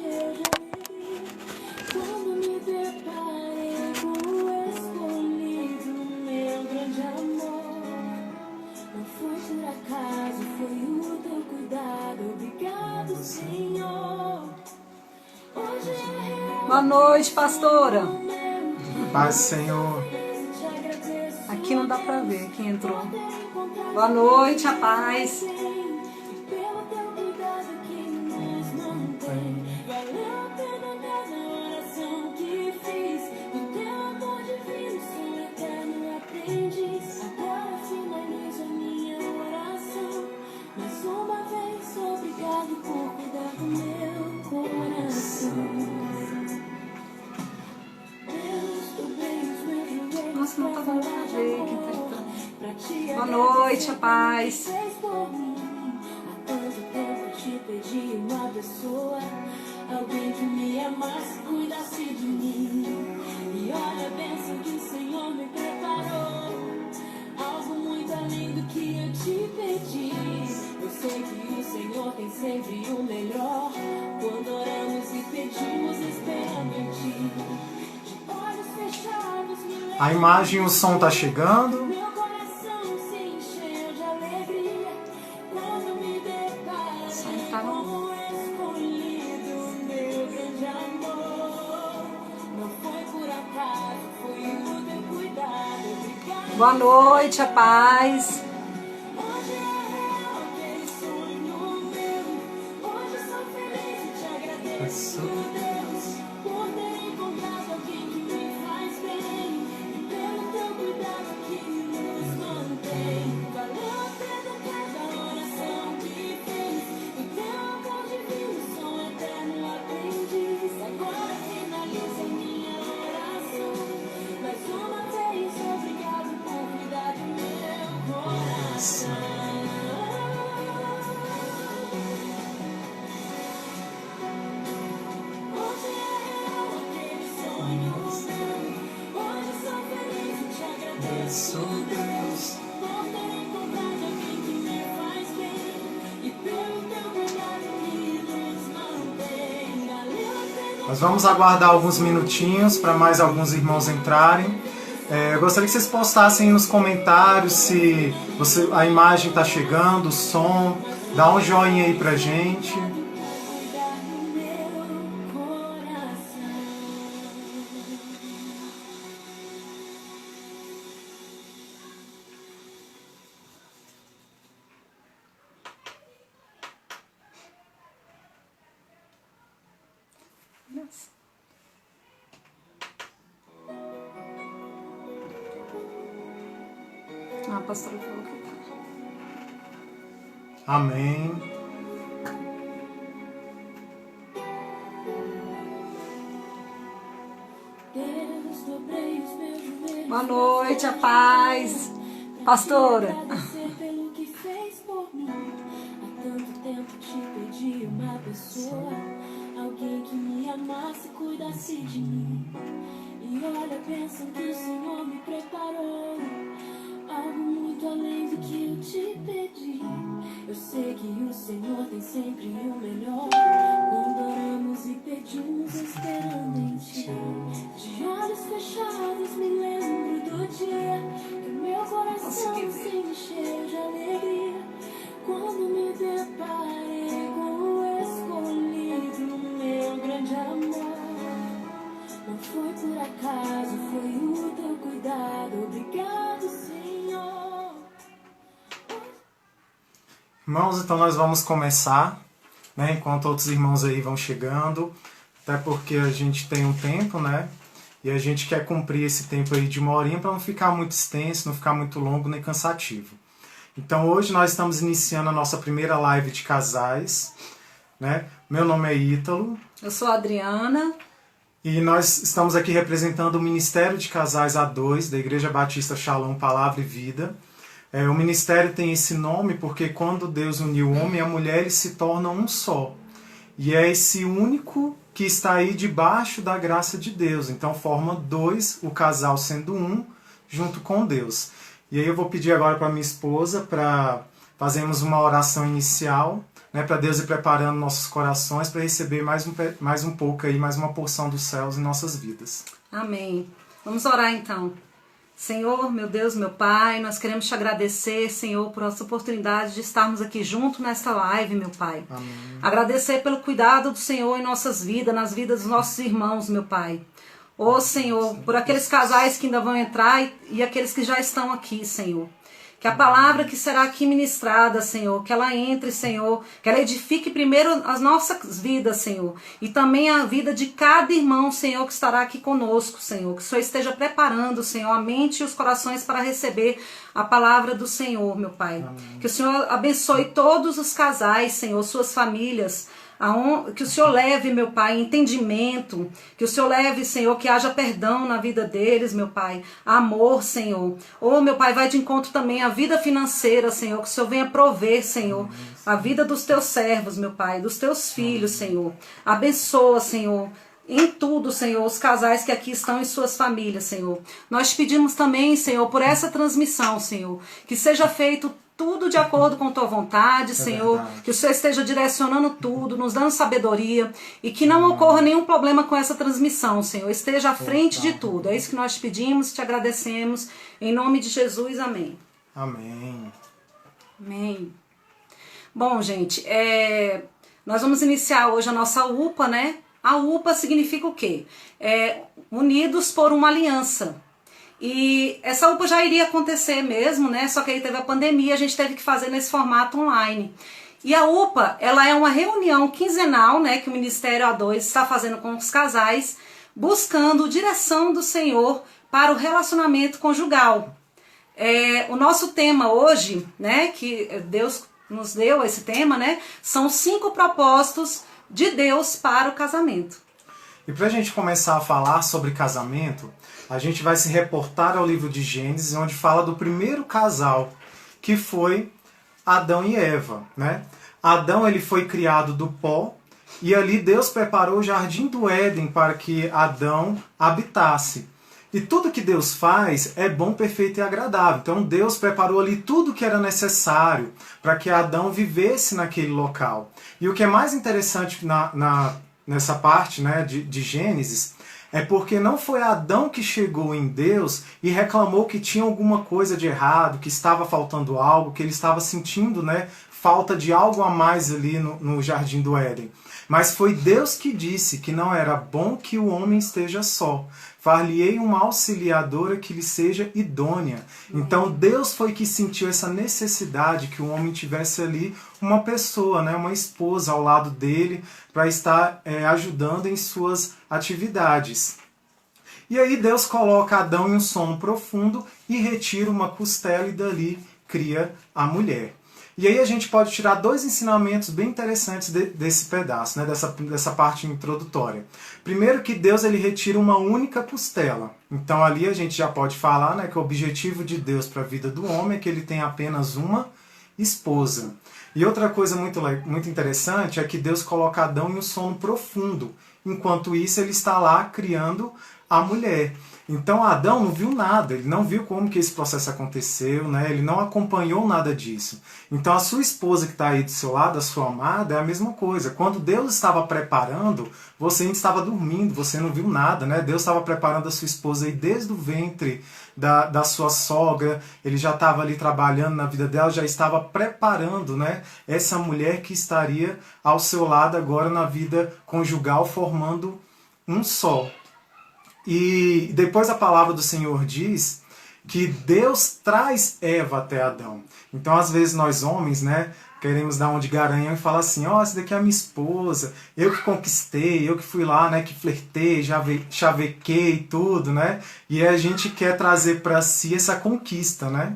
encheu de alegria quando me deparei com o escolhido, meu grande amor. Não foi por acaso, foi o teu cuidado. Obrigado, Senhor. Hoje é Boa noite, pastora. Paz, Senhor. Aqui não dá pra ver quem entrou. Boa noite, a paz. pelo teu cuidado que nos mantém. Valeu a pena cada oração que fiz. Do teu amor divino sou eterno aprendiz. Agora finalizo a minha oração. Mais uma vez, obrigado por cuidar do meu coração. Nossa, não tá dando pra ver quem tá entrando. Boa noite, a paz. Há tanto tempo te pedi uma pessoa, alguém que me amasse, cuidasse de mim. E olha a bênção que o Senhor me preparou, algo muito além do que eu te pedi. Eu sei que o Senhor tem sempre o melhor, quando oramos e pedimos esperando em ti. De olhos fechados me lembro. A imagem e o som tá chegando. Meu coração se encheu de alegria quando me deparei com o escolhido, meu grande amor. Não foi por acaso, foi o teu cuidado. Obrigado. Boa noite, a paz. Hoje é real aquele sonho meu. Hoje sou feliz e te agradeço, Deus, por ter encontrado alguém que me faz bem e pelo teu cuidado que nos mantém. Valeu a pena cada oração que fez. Do teu amor divino sou eterno aprendiz. Agora finaliza minha oração. Mais uma vez, obrigado por cuidar do meu coração. Hoje é real aquele sonho meu. Hoje sou feliz e te agradeço, Deus, por ter encontrado alguém que me faz bem e pelo teu cuidado que nos mantém. Valeu a pena. Nós vamos aguardar alguns minutinhos para mais alguns irmãos entrarem. Eu gostaria que vocês postassem nos comentários se a imagem está chegando, o som. Dá um joinha aí pra gente. Cuidar do meu coração. Ah, a pastora falou que tá. Amém. Deus, dobrei os meus joelhos. Boa noite, a paz. Pastora. Agradecer pelo que fez por mim. Há tanto tempo te pedi uma pessoa, alguém que me amasse, cuidasse de mim. E olha, pensam que o Senhor me preparou, algo muito além do que eu te pedi. Eu sei que o Senhor tem sempre o melhor, quando oramos e pedimos esperando em ti. De olhos fechados me lembro do dia que meu coração se encheu de alegria quando me deparei com o escolhido, meu grande amor. Não foi por acaso, foi o teu cuidado. Obrigado, Senhor. Irmãos, então nós vamos começar, né? Enquanto outros irmãos aí vão chegando. Até porque a gente tem um tempo, né? E a gente quer cumprir esse tempo aí de uma horinha para não ficar muito extenso, não ficar muito longo nem cansativo. Então hoje nós estamos iniciando a nossa primeira live de casais, né? Meu nome é Ítalo. Eu sou a Adriana. E nós estamos aqui representando o Ministério de Casais A2 da Igreja Batista Shalom Palavra e Vida. O ministério tem esse nome porque quando Deus uniu o homem e a mulher, eles se tornam um só. E é esse único que está aí debaixo da graça de Deus. Então forma dois, o casal sendo um, junto com Deus. E aí eu vou pedir agora para minha esposa para fazermos uma oração inicial, né, para Deus ir preparando nossos corações para receber mais um pouco aí, mais uma porção dos céus em nossas vidas. Amém. Vamos orar então. Senhor, meu Deus, meu Pai, nós queremos te agradecer, Senhor, por essa oportunidade de estarmos aqui junto nesta live, meu Pai. Amém. Agradecer pelo cuidado do Senhor em nossas vidas, nas vidas dos nossos irmãos, meu Pai. Ô Senhor, por aqueles casais que ainda vão entrar e aqueles que já estão aqui, Senhor. Que a palavra que será aqui ministrada, Senhor, que ela entre, Senhor, que ela edifique primeiro as nossas vidas, Senhor, e também a vida de cada irmão, Senhor, que estará aqui conosco, Senhor. Que o Senhor esteja preparando, Senhor, a mente e os corações para receber a palavra do Senhor, meu Pai. Amém. Que o Senhor abençoe todos os casais, Senhor, suas famílias. Que o Senhor leve, meu Pai, entendimento, que o Senhor leve, Senhor, que haja perdão na vida deles, meu Pai, amor, Senhor. Meu Pai, vai de encontro também à vida financeira, Senhor, que o Senhor venha prover, Senhor, a vida dos teus servos, meu Pai, dos teus filhos, Senhor. Abençoa, Senhor, em tudo, Senhor, os casais que aqui estão e suas famílias, Senhor. Nós pedimos também, Senhor, por essa transmissão, Senhor, que seja feito tudo de acordo com tua vontade, Senhor, verdade. Que o Senhor esteja direcionando tudo, nos dando sabedoria e que não ocorra nenhum problema com essa transmissão, Senhor, esteja à frente de tudo. É isso que nós te pedimos, te agradecemos, em nome de Jesus, amém. Amém. Amém. Bom, gente, nós vamos iniciar hoje a nossa UPA, né? A UPA significa o quê? Unidos por uma aliança. E essa UPA já iria acontecer mesmo, né? Só que aí teve a pandemia, a gente teve que fazer nesse formato online. E a UPA, ela é uma reunião quinzenal, né? Que o Ministério A2 está fazendo com os casais, buscando direção do Senhor para o relacionamento conjugal. O nosso tema hoje, né? Que Deus nos deu esse tema, né? São 5 propósitos de Deus para o casamento. E para a gente começar a falar sobre casamento, a gente vai se reportar ao livro de Gênesis, onde fala do primeiro casal, que foi Adão e Eva, né? Adão, ele foi criado do pó, e ali Deus preparou o jardim do Éden para que Adão habitasse. E tudo que Deus faz é bom, perfeito e agradável. Então Deus preparou ali tudo que era necessário para que Adão vivesse naquele local. E o que é mais interessante nessa parte, né, de Gênesis, é porque não foi Adão que chegou em Deus e reclamou que tinha alguma coisa de errado, que estava faltando algo, que ele estava sentindo, né, falta de algo a mais ali no Jardim do Éden. Mas foi Deus que disse que não era bom que o homem esteja só. Far-lhe-ei uma auxiliadora que lhe seja idônea. Então Deus foi que sentiu essa necessidade que o homem tivesse ali uma pessoa, né, uma esposa ao lado dele para estar ajudando em suas atividades. E aí Deus coloca Adão em um sono profundo e retira uma costela e dali cria a mulher. E aí a gente pode tirar 2 ensinamentos bem interessantes desse pedaço, né, dessa parte introdutória. Primeiro que Deus ele retira uma única costela. Então ali a gente já pode falar, né, que o objetivo de Deus para a vida do homem é que ele tem apenas uma esposa. E outra coisa muito interessante é que Deus coloca Adão em um sono profundo. Enquanto isso ele está lá criando a mulher. Então Adão não viu nada, ele não viu como que esse processo aconteceu, né? Ele não acompanhou nada disso. Então a sua esposa que está aí do seu lado, a sua amada, é a mesma coisa. Quando Deus estava preparando, você ainda estava dormindo, você não viu nada, né? Deus estava preparando a sua esposa aí desde o ventre da sua sogra, ele já estava ali trabalhando na vida dela, já estava preparando, né, essa mulher que estaria ao seu lado agora na vida conjugal, formando um só. E depois a palavra do Senhor diz que Deus traz Eva até Adão. Então às vezes nós homens, né, queremos dar um de garanhão e falar assim, essa daqui é a minha esposa, eu que conquistei, eu que fui lá, né, que flertei, chavequei tudo, né? E a gente quer trazer para si essa conquista, né?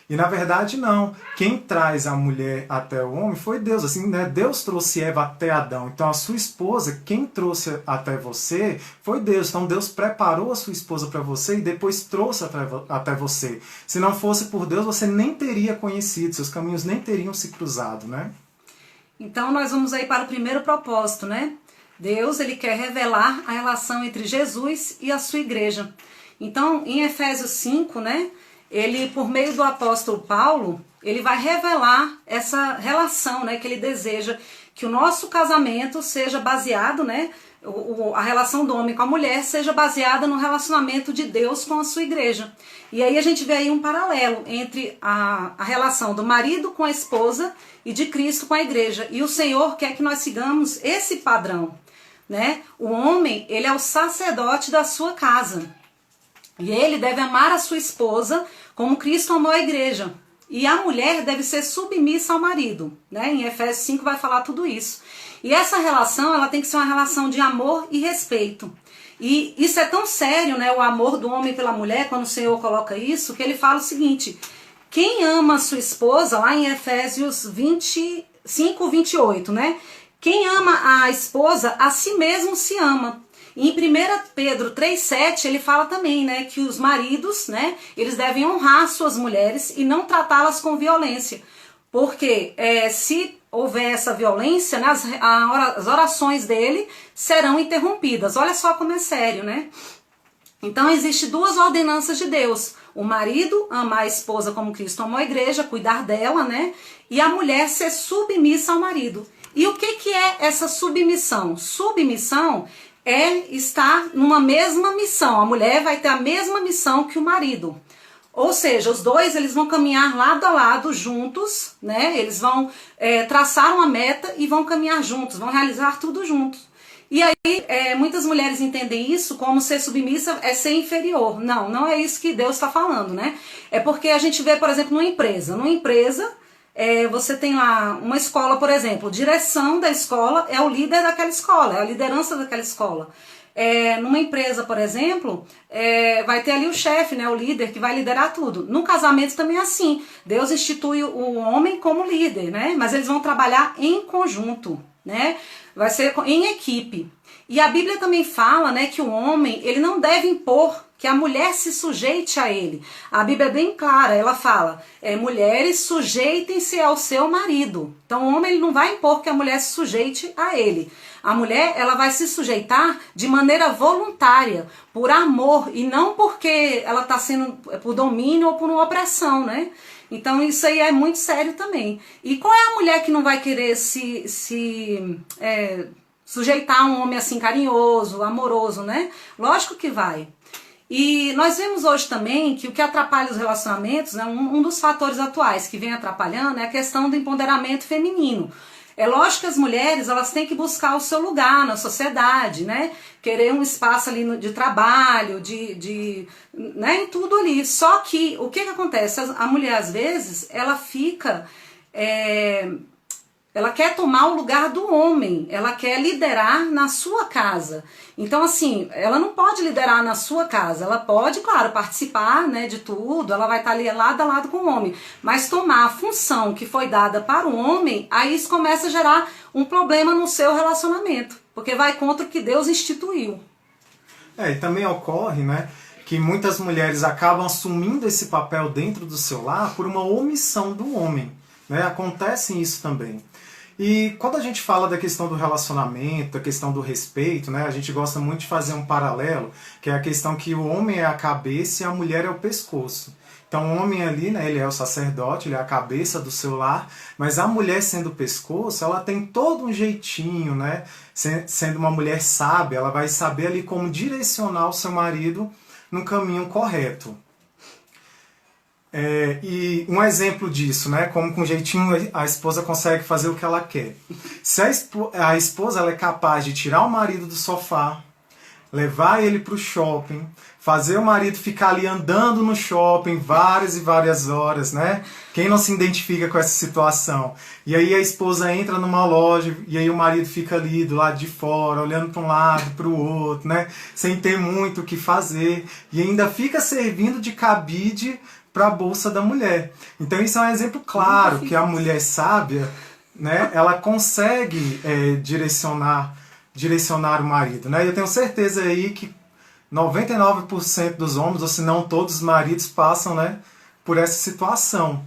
E na verdade não. Quem traz a mulher até o homem foi Deus. Assim, né? Deus trouxe Eva até Adão. Então a sua esposa, quem trouxe até você foi Deus. Então Deus preparou a sua esposa para você e depois trouxe até você. Se não fosse por Deus, você nem teria conhecido, seus caminhos nem teriam se cruzado, né? Então nós vamos aí para o primeiro propósito, né? Deus, ele quer revelar a relação entre Jesus e a sua igreja. Então, em Efésios 5, né? Ele, por meio do apóstolo Paulo, ele vai revelar essa relação, né, que ele deseja que o nosso casamento seja baseado, né, a relação do homem com a mulher seja baseada no relacionamento de Deus com a sua igreja. E aí a gente vê aí um paralelo entre a relação do marido com a esposa e de Cristo com a igreja. E o Senhor quer que nós sigamos esse padrão, né? O homem, ele é o sacerdote da sua casa. E ele deve amar a sua esposa como Cristo amou a igreja. E a mulher deve ser submissa ao marido, né? Em Efésios 5 vai falar tudo isso. E essa relação, ela tem que ser uma relação de amor e respeito. E isso é tão sério, né? O amor do homem pela mulher, quando o Senhor coloca isso, que ele fala o seguinte: quem ama a sua esposa, lá em Efésios 25, 28, né? Quem ama a esposa, a si mesmo se ama. E em 1 Pedro 3,7 ele fala também, né, que os maridos, né, eles devem honrar suas mulheres e não tratá-las com violência. Porque se houver essa violência, né, as orações dele serão interrompidas. Olha só como é sério, né? Então existem duas ordenanças de Deus. O marido amar a esposa como Cristo amou a igreja, cuidar dela, né? E a mulher ser submissa ao marido. E o que é essa submissão? Submissão é estar numa mesma missão. A mulher vai ter a mesma missão que o marido. Ou seja, os dois eles vão caminhar lado a lado juntos, né? Eles vão traçar uma meta e vão caminhar juntos, vão realizar tudo juntos. E aí muitas mulheres entendem isso como ser submissa é ser inferior. Não, não é isso que Deus está falando, né? É porque a gente vê, por exemplo, numa empresa. Numa empresa, você tem lá uma escola, por exemplo, direção da escola é o líder daquela escola, é a liderança daquela escola. Numa empresa, por exemplo, vai ter ali o chefe, né, o líder que vai liderar tudo. No casamento também é assim. Deus institui o homem como líder, né? Mas eles vão trabalhar em conjunto, né? Vai ser em equipe. E a Bíblia também fala, né, que o homem ele não deve impor que a mulher se sujeite a ele. A Bíblia é bem clara, ela fala, mulheres sujeitem-se ao seu marido. Então o homem ele não vai impor que a mulher se sujeite a ele. A mulher ela vai se sujeitar de maneira voluntária, por amor, e não porque ela está sendo por domínio ou por uma opressão, né? Então isso aí é muito sério também. E qual é a mulher que não vai querer sujeitar a um homem assim carinhoso, amoroso, né? Lógico que vai. E nós vemos hoje também que o que atrapalha os relacionamentos, né, um dos fatores atuais que vem atrapalhando é a questão do empoderamento feminino. É lógico que as mulheres elas têm que buscar o seu lugar na sociedade, né? Querer um espaço ali de trabalho, né, em tudo ali. Só que o que acontece? A mulher às vezes ela fica... ela quer tomar o lugar do homem, ela quer liderar na sua casa. Então, assim, ela não pode liderar na sua casa, ela pode, claro, participar, né, de tudo, ela vai estar ali lado a lado com o homem, mas tomar a função que foi dada para o homem, aí isso começa a gerar um problema no seu relacionamento, porque vai contra o que Deus instituiu. E também ocorre, né, que muitas mulheres acabam assumindo esse papel dentro do seu lar por uma omissão do homem, né, acontece isso também. E quando a gente fala da questão do relacionamento, da questão do respeito, né, a gente gosta muito de fazer um paralelo, que é a questão que o homem é a cabeça e a mulher é o pescoço. Então o homem ali, né, ele é o sacerdote, ele é a cabeça do seu lar, mas a mulher sendo o pescoço, ela tem todo um jeitinho, né, sendo uma mulher sábia, ela vai saber ali como direcionar o seu marido no caminho correto. E um exemplo disso, né, como com jeitinho a esposa consegue fazer o que ela quer. Se a esposa ela é capaz de tirar o marido do sofá, levar ele para o shopping, fazer o marido ficar ali andando no shopping várias e várias horas, né? Quem não se identifica com essa situação? E aí a esposa entra numa loja e aí o marido fica ali do lado de fora, olhando para um lado, para o outro, né? Sem ter muito o que fazer. E ainda fica servindo de cabide para a bolsa da mulher. Então isso é um exemplo claro que a mulher sábia, né, ela consegue direcionar o marido, né? Eu tenho certeza aí que 99% dos homens, ou se não todos os maridos, passam, né, por essa situação.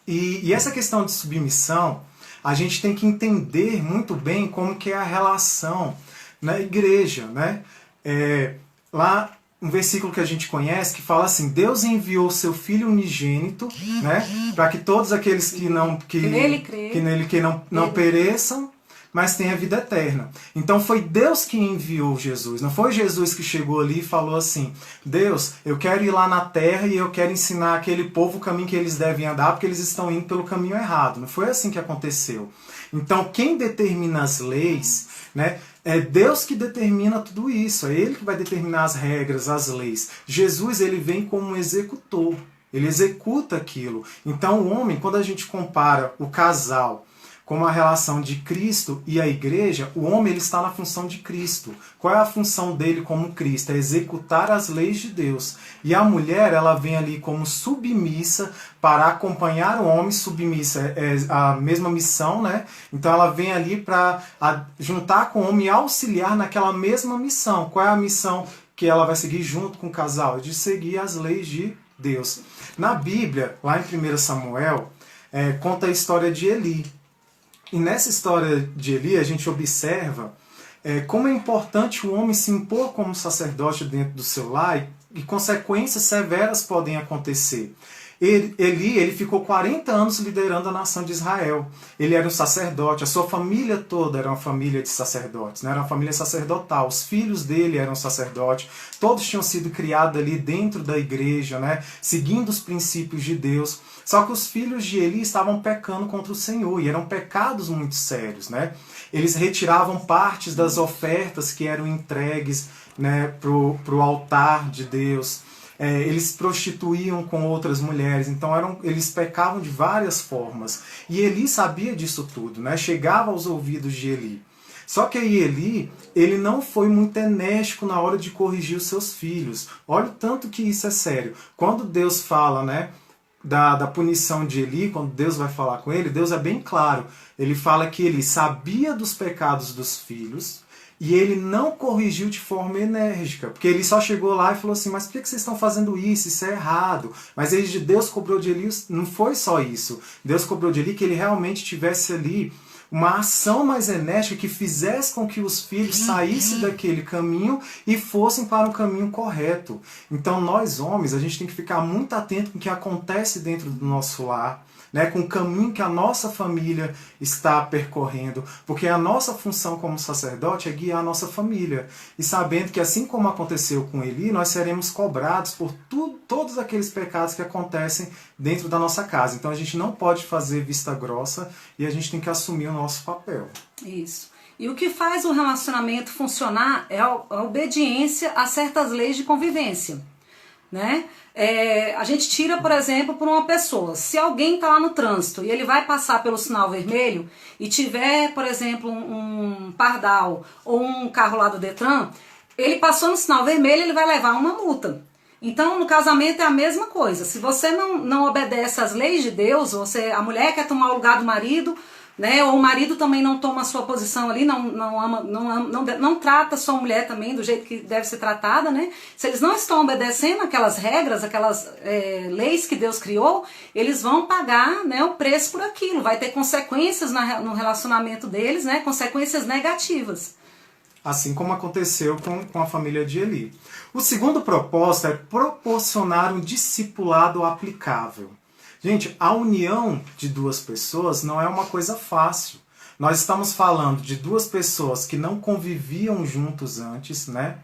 E essa questão de submissão, a gente tem que entender muito bem como que é a relação na igreja, né? Lá um versículo que a gente conhece que fala assim: Deus enviou seu Filho unigênito, né, para que todos aqueles que nele não pereçam, mas tenha vida eterna. Então foi Deus que enviou Jesus. Não foi Jesus que chegou ali e falou assim: Deus, eu quero ir lá na terra e eu quero ensinar aquele povo o caminho que eles devem andar, porque eles estão indo pelo caminho errado. Não foi assim que aconteceu. Então quem determina as leis, né, é Deus que determina tudo isso. É Ele que vai determinar as regras, as leis. Jesus, ele vem como um executor. Ele executa aquilo. Então o homem, quando a gente compara o casal como a relação de Cristo e a igreja, o homem ele está na função de Cristo. Qual é a função dele como Cristo? É executar as leis de Deus. E a mulher, ela vem ali como submissa para acompanhar o homem. Submissa é a mesma missão, né? Então ela vem ali para juntar com o homem e auxiliar naquela mesma missão. Qual é a missão que ela vai seguir junto com o casal? De seguir as leis de Deus. Na Bíblia, lá em 1 Samuel, conta a história de Eli. E nessa história de Eli, a gente observa como é importante o homem se impor como sacerdote dentro do seu lar e consequências severas podem acontecer. Ele ficou 40 anos liderando a nação de Israel. Ele era um sacerdote, a sua família toda era uma família de sacerdotes, né? Era uma família sacerdotal. Os filhos dele eram sacerdotes, todos tinham sido criados ali dentro da igreja, né? Seguindo os princípios de Deus. Só que os filhos de Eli estavam pecando contra o Senhor, e eram pecados muito sérios, né? Eles retiravam partes das ofertas que eram entregues, né, pro altar de Deus. Eles se prostituíam com outras mulheres, então eles pecavam de várias formas. E Eli sabia disso tudo, né? Chegava aos ouvidos de Eli. Só que aí Eli, ele não foi muito enérgico na hora de corrigir os seus filhos. Olha o tanto que isso é sério. Quando Deus fala, né, da punição de Eli, quando Deus vai falar com ele, Deus é bem claro. Ele fala que Eli sabia dos pecados dos filhos, e ele não corrigiu de forma enérgica, porque ele só chegou lá e falou assim: mas por que vocês estão fazendo isso? Isso é errado. Mas Deus cobrou de Eli, não foi só isso. Deus cobrou de Eli que ele realmente tivesse ali uma ação mais enérgica que fizesse com que os filhos saíssem daquele caminho e fossem para o caminho correto. Então nós homens, a gente tem que ficar muito atento com o que acontece dentro do nosso lar, né, com o caminho que a nossa família está percorrendo, porque a nossa função como sacerdote é guiar a nossa família, e sabendo que assim como aconteceu com Eli, nós seremos cobrados por todos aqueles pecados que acontecem dentro da nossa casa. Então a gente não pode fazer vista grossa e a gente tem que assumir o nosso papel. Isso. E o que faz o relacionamento funcionar é a obediência a certas leis de convivência, né? A gente tira, por exemplo, por uma pessoa. Se alguém está lá no trânsito e ele vai passar pelo sinal vermelho e tiver, por exemplo, um pardal ou um carro lá do Detran, ele passou no sinal vermelho, ele vai levar uma multa. Então, no casamento é a mesma coisa. Se você não obedece às leis de Deus, a mulher quer tomar o lugar do marido, né? Ou o marido também não toma a sua posição ali, não trata a sua mulher também do jeito que deve ser tratada, né? Se eles não estão obedecendo aquelas regras, aquelas leis que Deus criou, eles vão pagar, né, o preço por aquilo. Vai ter consequências no relacionamento deles, né? Consequências negativas. Assim como aconteceu com a família de Eli. O segundo propósito é proporcionar um discipulado aplicável. Gente, a união de duas pessoas não é uma coisa fácil. Nós estamos falando de duas pessoas que não conviviam juntos antes, né?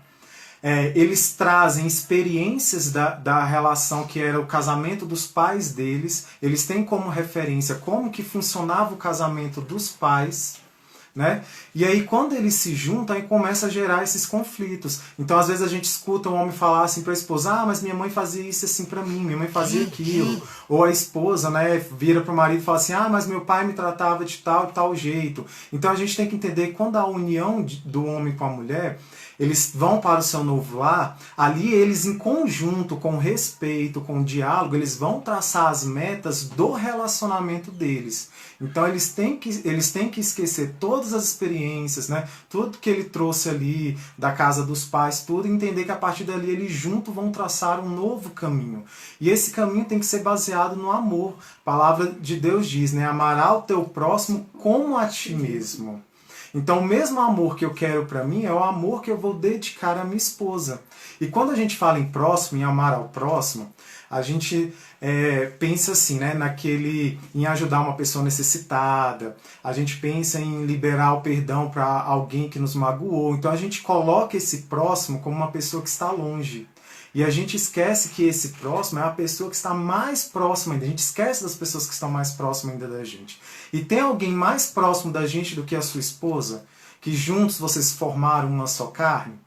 Eles trazem experiências da relação que era o casamento dos pais deles. Eles têm como referência como que funcionava o casamento dos pais, né? E aí quando eles se juntam, aí começa a gerar esses conflitos. Então às vezes a gente escuta um homem falar assim para a esposa: mas minha mãe fazia isso assim para mim, minha mãe fazia aquilo. Ou a esposa, né, vira para o marido e fala assim: mas meu pai me tratava de tal e tal jeito. Então a gente tem que entender que quando a união do homem com a mulher, eles vão para o seu novo lar, ali eles em conjunto, com respeito, com diálogo, eles vão traçar as metas do relacionamento deles. Então eles têm que esquecer todas as experiências, né? Tudo que ele trouxe ali da casa dos pais, tudo, e entender que a partir dali eles juntos vão traçar um novo caminho. E esse caminho tem que ser baseado no amor. A palavra de Deus diz, né? Amará o teu próximo como a ti mesmo. Então, o mesmo amor que eu quero para mim é o amor que eu vou dedicar à minha esposa. E quando a gente fala em próximo, em amar ao próximo, a gente pensa assim, né, em ajudar uma pessoa necessitada, a gente pensa em liberar o perdão para alguém que nos magoou. Então a gente coloca esse próximo como uma pessoa que está longe. E a gente esquece que esse próximo é a pessoa que está mais próxima ainda. A gente esquece das pessoas que estão mais próximas ainda da gente. E tem alguém mais próximo da gente do que a sua esposa? Que juntos vocês formaram uma só carne?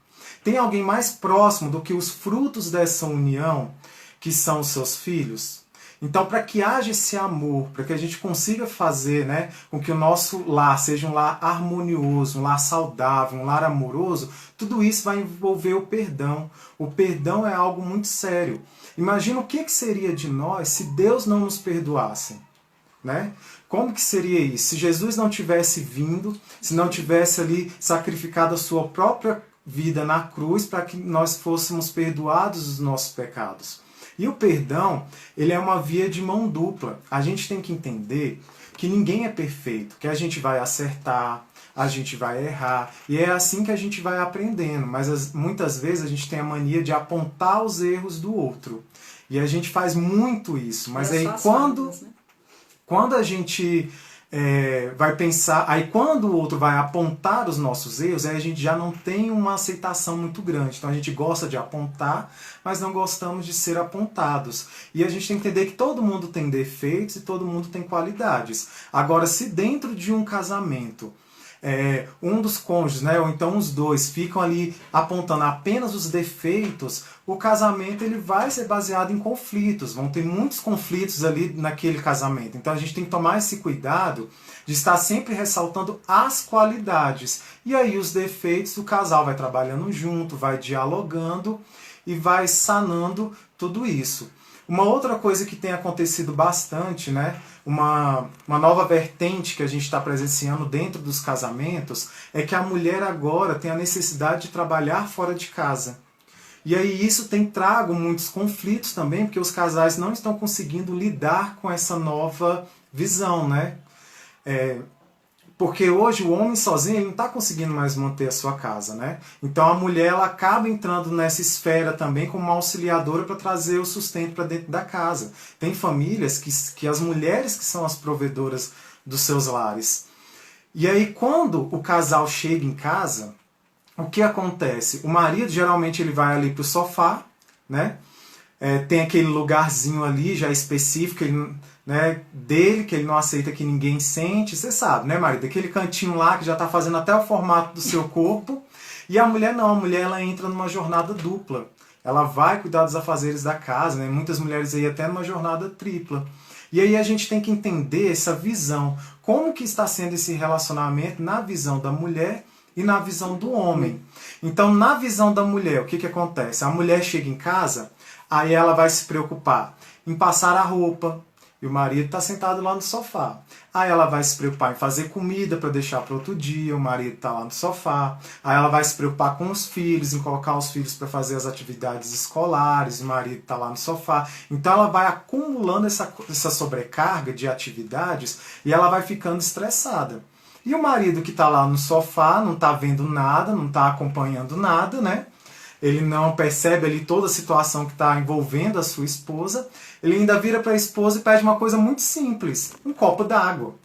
Tem alguém mais próximo do que os frutos dessa união, que são os seus filhos? Então, para que haja esse amor, para que a gente consiga fazer, né, com que o nosso lar seja um lar harmonioso, um lar saudável, um lar amoroso, tudo isso vai envolver o perdão. O perdão é algo muito sério. Imagina o que seria de nós se Deus não nos perdoasse, né? Como que seria isso? Se Jesus não tivesse vindo, se não tivesse ali sacrificado a sua própria vida na cruz para que nós fôssemos perdoados dos nossos pecados. E o perdão, ele é uma via de mão dupla. A gente tem que entender que ninguém é perfeito, que a gente vai acertar, a gente vai errar, e é assim que a gente vai aprendendo. Mas muitas vezes a gente tem a mania de apontar os erros do outro. E a gente faz muito isso. Mas aí quando a gente vai pensar, aí quando o outro vai apontar os nossos erros, aí a gente já não tem uma aceitação muito grande. Então a gente gosta de apontar, mas não gostamos de ser apontados. E a gente tem que entender que todo mundo tem defeitos e todo mundo tem qualidades. Agora, se dentro de um casamento um dos cônjuges, né, ou então os dois, ficam ali apontando apenas os defeitos, o casamento ele vai ser baseado em conflitos, vão ter muitos conflitos ali naquele casamento. Então a gente tem que tomar esse cuidado de estar sempre ressaltando as qualidades. E aí os defeitos, o casal vai trabalhando junto, vai dialogando e vai sanando tudo isso. Uma outra coisa que tem acontecido bastante, né, uma nova vertente que a gente está presenciando dentro dos casamentos, é que a mulher agora tem a necessidade de trabalhar fora de casa. E aí isso tem trago muitos conflitos também, porque os casais não estão conseguindo lidar com essa nova visão, né? Porque hoje o homem sozinho ele não está conseguindo mais manter a sua casa, né? Então a mulher ela acaba entrando nessa esfera também como uma auxiliadora para trazer o sustento para dentro da casa. Tem famílias que as mulheres que são as provedoras dos seus lares. E aí quando o casal chega em casa, o que acontece? O marido geralmente ele vai ali para o sofá, né? Tem aquele lugarzinho ali já específico, né, dele, que ele não aceita que ninguém sente, você sabe, né, marido? Aquele cantinho lá que já está fazendo até o formato do seu corpo. E a mulher não, a mulher ela entra numa jornada dupla. Ela vai cuidar dos afazeres da casa, né? Muitas mulheres aí até numa jornada tripla. E aí a gente tem que entender essa visão. Como que está sendo esse relacionamento na visão da mulher e na visão do homem. Então, na visão da mulher, o que acontece? A mulher chega em casa, aí ela vai se preocupar em passar a roupa, e o marido está sentado lá no sofá. Aí ela vai se preocupar em fazer comida para deixar para outro dia, o marido está lá no sofá. Aí ela vai se preocupar com os filhos, em colocar os filhos para fazer as atividades escolares, o marido está lá no sofá. Então ela vai acumulando essa sobrecarga de atividades e ela vai ficando estressada. E o marido que está lá no sofá, não está vendo nada, não está acompanhando nada, né? Ele não percebe ali toda a situação que está envolvendo a sua esposa. Ele ainda vira para a esposa e pede uma coisa muito simples, um copo d'água.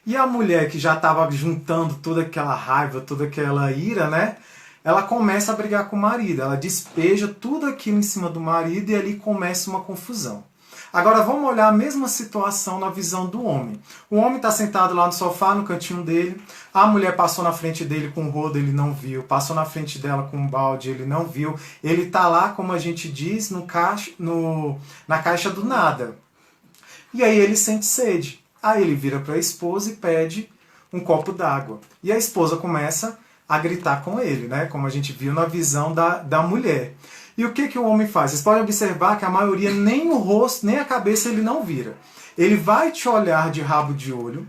E a mulher que já estava juntando toda aquela raiva, toda aquela ira, né? Ela começa a brigar com o marido, ela despeja tudo aquilo em cima do marido e ali começa uma confusão. Agora vamos olhar a mesma situação na visão do homem. O homem está sentado lá no sofá, no cantinho dele. A mulher passou na frente dele com o rodo, ele não viu. Passou na frente dela com um balde, ele não viu. Ele está lá, como a gente diz, na caixa do nada. E aí ele sente sede. Aí ele vira para a esposa e pede um copo d'água. E a esposa começa a gritar com ele, né? Como a gente viu na visão da mulher. E o que o homem faz? Vocês podem observar que a maioria nem o rosto, nem a cabeça ele não vira. Ele vai te olhar de rabo de olho,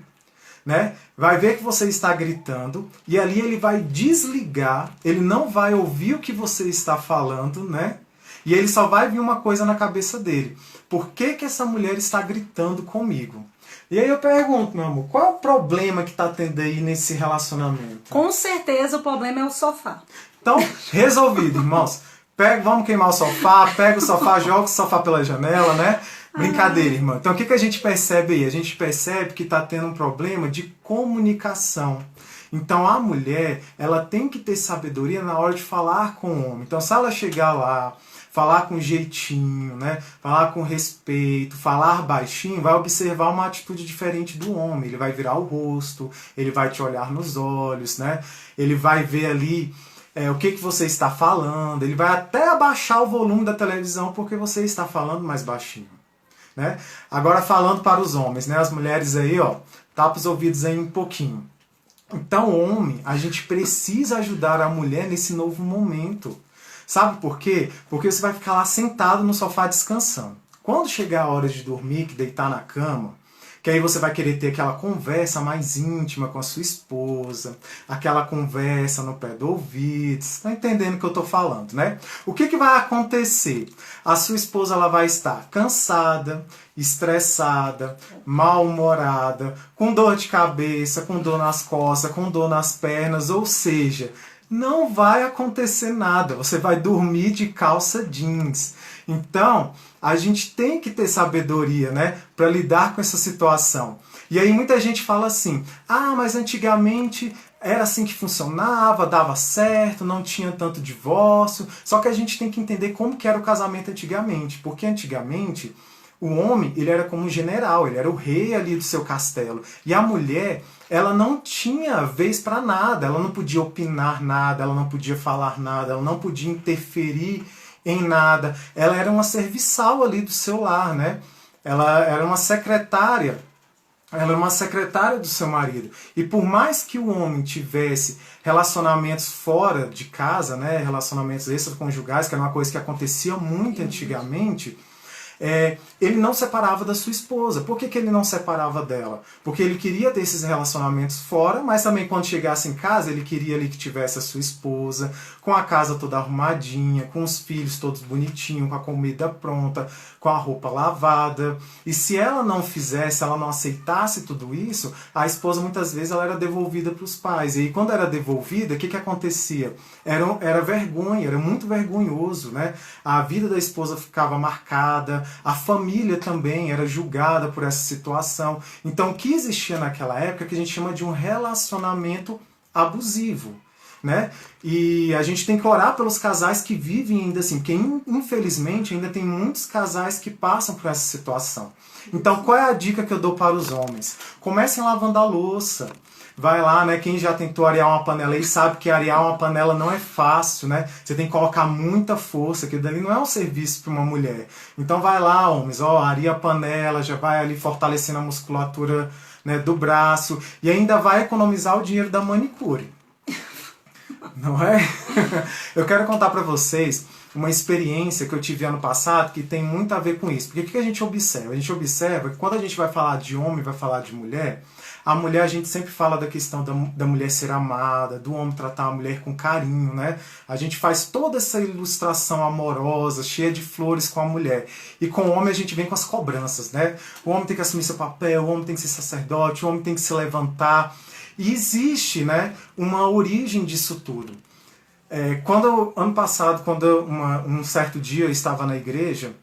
né? Vai ver que você está gritando e ali ele vai desligar, ele não vai ouvir o que você está falando, né? E ele só vai vir uma coisa na cabeça dele. Por que essa mulher está gritando comigo? E aí eu pergunto, meu amor, qual é o problema que tá tendo aí nesse relacionamento? Com certeza o problema é o sofá. Então, resolvido, irmãos. Vamos queimar o sofá, pega o sofá, joga o sofá pela janela, né? Brincadeira, irmã. Então, o que a gente percebe aí? A gente percebe que está tendo um problema de comunicação. Então, a mulher, ela tem que ter sabedoria na hora de falar com o homem. Então, se ela chegar lá, falar com jeitinho, né? Falar com respeito, falar baixinho, vai observar uma atitude diferente do homem. Ele vai virar o rosto, ele vai te olhar nos olhos, né? Ele vai ver ali o que você está falando, ele vai até abaixar o volume da televisão porque você está falando mais baixinho. Né? Agora falando para os homens, né? As mulheres aí, ó, tapa os ouvidos aí um pouquinho. Então, homem, a gente precisa ajudar a mulher nesse novo momento. Sabe por quê? Porque você vai ficar lá sentado no sofá descansando. Quando chegar a hora de dormir, que deitar na cama, que aí você vai querer ter aquela conversa mais íntima com a sua esposa, aquela conversa no pé do ouvido, você está entendendo o que eu estou falando, né? O que vai acontecer? A sua esposa ela vai estar cansada, estressada, mal-humorada, com dor de cabeça, com dor nas costas, com dor nas pernas, ou seja, não vai acontecer nada, você vai dormir de calça jeans. Então, a gente tem que ter sabedoria, né, para lidar com essa situação. E aí muita gente fala assim, mas antigamente era assim que funcionava, dava certo, não tinha tanto divórcio. Só que a gente tem que entender como que era o casamento antigamente, porque antigamente o homem, ele era como um general, ele era o rei ali do seu castelo. E a mulher, ela não tinha vez para nada, ela não podia opinar nada, ela não podia falar nada, ela não podia interferir em nada. Ela era uma serviçal ali do seu lar, né? Ela era uma secretária. Ela era uma secretária do seu marido. E por mais que o homem tivesse relacionamentos fora de casa, né? Relacionamentos extraconjugais, que era uma coisa que acontecia muito antigamente, ele não separava da sua esposa. Por que ele não separava dela? Porque ele queria ter esses relacionamentos fora, mas também quando chegasse em casa, ele queria ali que tivesse a sua esposa, com a casa toda arrumadinha, com os filhos todos bonitinhos, com a comida pronta, com a roupa lavada. E se ela não fizesse, ela não aceitasse tudo isso, a esposa muitas vezes ela era devolvida para os pais. E aí, quando era devolvida, o que acontecia? Era vergonha, era muito vergonhoso, né? A vida da esposa ficava marcada, a família também era julgada por essa situação. Então, o que existia naquela época que a gente chama de um relacionamento abusivo, né? E a gente tem que orar pelos casais que vivem ainda assim, porque infelizmente ainda tem muitos casais que passam por essa situação. Então, qual é a dica que eu dou para os homens? Comecem lavando a louça. Vai lá, né? Quem já tentou arear uma panela aí sabe que arear uma panela não é fácil, né? Você tem que colocar muita força, que dali não é um serviço para uma mulher. Então vai lá, homens, areia a panela, já vai ali fortalecendo a musculatura, né, do braço e ainda vai economizar o dinheiro da manicure. Não é? Eu quero contar para vocês uma experiência que eu tive ano passado que tem muito a ver com isso. Porque o que a gente observa? A gente observa que quando a gente vai falar de homem, vai falar de mulher, a mulher a gente sempre fala da questão da mulher ser amada, do homem tratar a mulher com carinho, né? A gente faz toda essa ilustração amorosa, cheia de flores com a mulher. E com o homem a gente vem com as cobranças, né? O homem tem que assumir seu papel, o homem tem que ser sacerdote, o homem tem que se levantar. E existe, né, uma origem disso tudo. Ano passado, um certo dia eu estava na igreja,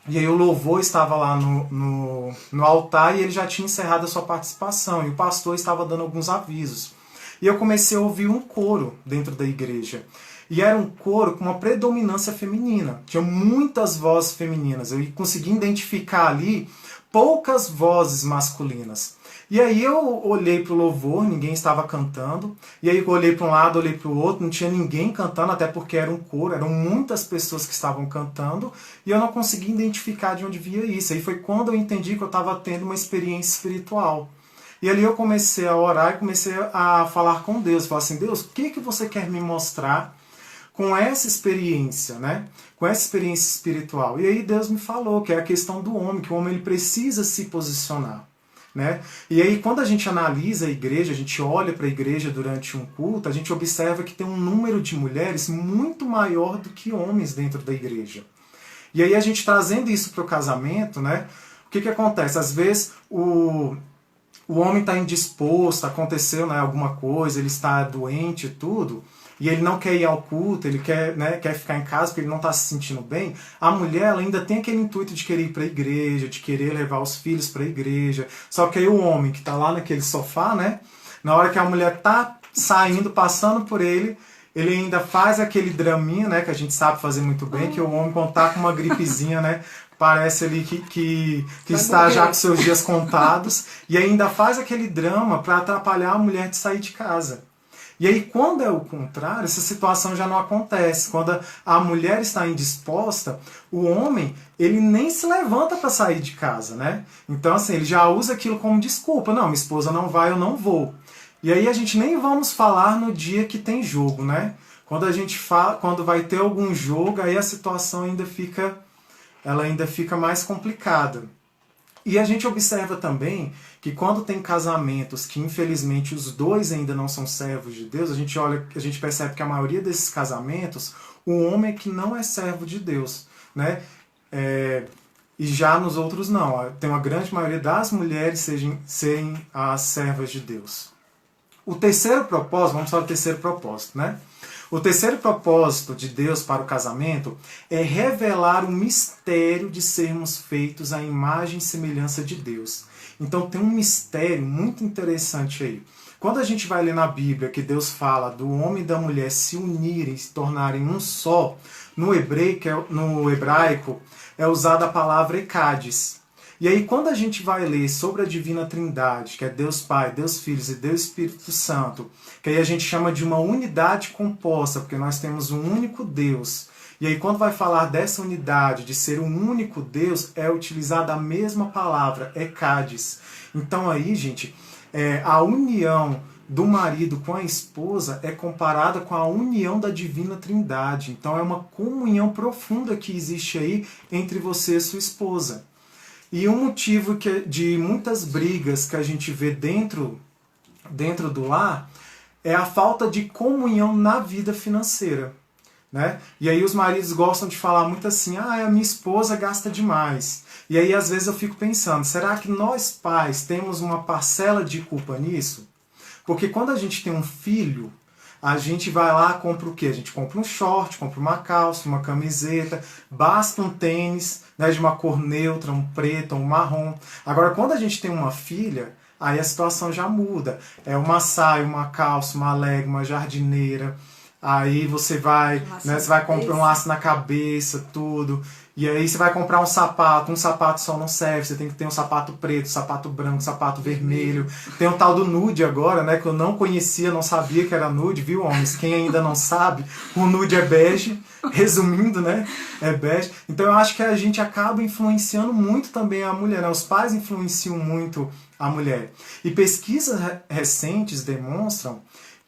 e aí o louvor estava lá no altar e ele já tinha encerrado a sua participação, e o pastor estava dando alguns avisos. E eu comecei a ouvir um coro dentro da igreja. E era um coro com uma predominância feminina. Tinha muitas vozes femininas. Eu consegui identificar ali poucas vozes masculinas. E aí eu olhei para o louvor, ninguém estava cantando. E aí eu olhei para um lado, olhei para o outro, não tinha ninguém cantando, até porque era um coro, eram muitas pessoas que estavam cantando. E eu não consegui identificar de onde via isso. Aí foi quando eu entendi que eu estava tendo uma experiência espiritual. E ali eu comecei a orar e comecei a falar com Deus. Falar assim, Deus, o que você quer me mostrar com essa experiência, né? Com essa experiência espiritual? E aí Deus me falou que é a questão do homem, que o homem ele precisa se posicionar. Né? E aí quando a gente analisa a igreja, a gente olha para a igreja durante um culto, a gente observa que tem um número de mulheres muito maior do que homens dentro da igreja. E aí a gente trazendo isso para o casamento, né? O que acontece? Às vezes o homem está indisposto, aconteceu, né, alguma coisa, ele está doente e tudo, e ele não quer ir ao culto, ele quer, né, quer ficar em casa porque ele não está se sentindo bem, a mulher ela ainda tem aquele intuito de querer ir para a igreja, de querer levar os filhos para a igreja. Só que aí o homem que está lá naquele sofá, né, na hora que a mulher está saindo, passando por ele ainda faz aquele draminha, né, que a gente sabe fazer muito bem, que o homem quando tá com uma gripezinha, né, parece ali que está morrer. Já com seus dias contados, e ainda faz aquele drama para atrapalhar a mulher de sair de casa. E aí, quando é o contrário, essa situação já não acontece. Quando a mulher está indisposta, o homem, ele nem se levanta para sair de casa, né? Então, assim, ele já usa aquilo como desculpa. Não, minha esposa não vai, eu não vou. E aí a gente nem vamos falar no dia que tem jogo, né? Quando a gente fala, quando vai ter algum jogo, aí a situação ainda fica mais complicada. E a gente observa também que quando tem casamentos que infelizmente os dois ainda não são servos de Deus, a gente percebe que a maioria desses casamentos, o homem é que não é servo de Deus, né? E já nos outros não. Tem uma grande maioria das mulheres serem as servas de Deus. O terceiro propósito, vamos falar do terceiro propósito, né? O terceiro propósito de Deus para o casamento é revelar o mistério de sermos feitos à imagem e semelhança de Deus. Então tem um mistério muito interessante aí. Quando a gente vai ler na Bíblia que Deus fala do homem e da mulher se unirem, se tornarem um só, no hebraico é usada a palavra Ecades. E aí quando a gente vai ler sobre a Divina Trindade, que é Deus Pai, Deus Filho e Deus Espírito Santo, que aí a gente chama de uma unidade composta, porque nós temos um único Deus. E aí quando vai falar dessa unidade, de ser um único Deus, é utilizada a mesma palavra, Ecades. Então aí, gente, a união do marido com a esposa é comparada com a união da Divina Trindade. Então é uma comunhão profunda que existe aí entre você e sua esposa. E um motivo de muitas brigas que a gente vê dentro do lar é a falta de comunhão na vida financeira, né? E aí os maridos gostam de falar muito assim, a minha esposa gasta demais. E aí às vezes eu fico pensando, será que nós pais temos uma parcela de culpa nisso? Porque quando a gente tem um filho, a gente vai lá e compra o quê? A gente compra um short, compra uma calça, uma camiseta, basta um tênis, né, de uma cor neutra, um preto, um marrom. Agora, quando a gente tem uma filha, aí a situação já muda. É uma saia, uma calça, uma leg, uma jardineira. Aí você vai comprar um laço na cabeça, tudo. E aí você vai comprar um sapato só não serve, você tem que ter um sapato preto, sapato branco, sapato vermelho. Tem o tal do nude agora, né, que eu não conhecia, não sabia que era nude, viu, homens? Quem ainda não sabe, o nude é bege, resumindo, né, é bege. Então eu acho que a gente acaba influenciando muito também a mulher, né? Os pais influenciam muito a mulher. E pesquisas recentes demonstram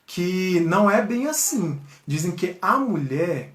que não é bem assim. Dizem que a mulher,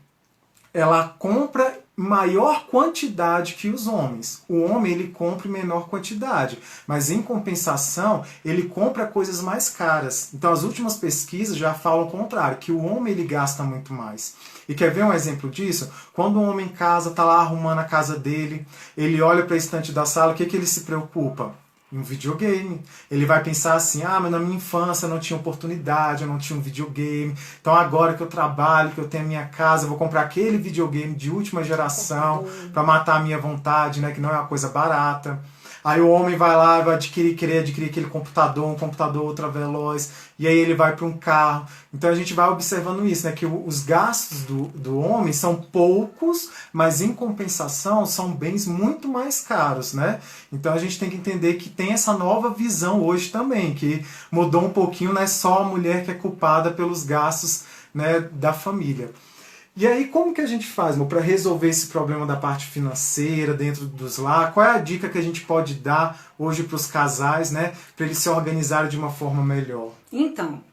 ela compra maior quantidade que os homens. O homem, ele compra em menor quantidade, mas em compensação, ele compra coisas mais caras. Então as últimas pesquisas já falam o contrário, que o homem ele gasta muito mais. E quer ver um exemplo disso? Quando um homem em casa, está lá arrumando a casa dele, ele olha para a estante da sala, o que ele se preocupa? Em um videogame. Ele vai pensar assim, mas na minha infância eu não tinha oportunidade, eu não tinha um videogame, então agora que eu trabalho, que eu tenho a minha casa, eu vou comprar aquele videogame de última geração para matar a minha vontade, né, que não é uma coisa barata. Aí o homem vai lá e vai querer adquirir aquele computador, um computador ultra veloz, e aí ele vai para um carro. Então a gente vai observando isso, né? Que os gastos do homem são poucos, mas em compensação são bens muito mais caros, né? Então a gente tem que entender que tem essa nova visão hoje também, que mudou um pouquinho, não é só a mulher que é culpada pelos gastos, né, da família. E aí, como que a gente faz, para resolver esse problema da parte financeira dentro dos lar? Qual é a dica que a gente pode dar hoje para os casais, né, para eles se organizarem de uma forma melhor? Então,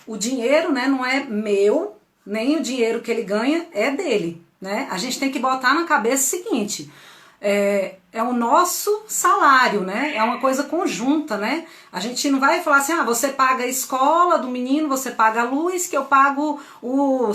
o dinheiro, né, não é meu, nem o dinheiro que ele ganha é dele, né? A gente tem que botar na cabeça o seguinte, é o nosso salário, né? É uma coisa conjunta, né? A gente não vai falar assim, você paga a escola do menino, você paga a luz, que eu pago o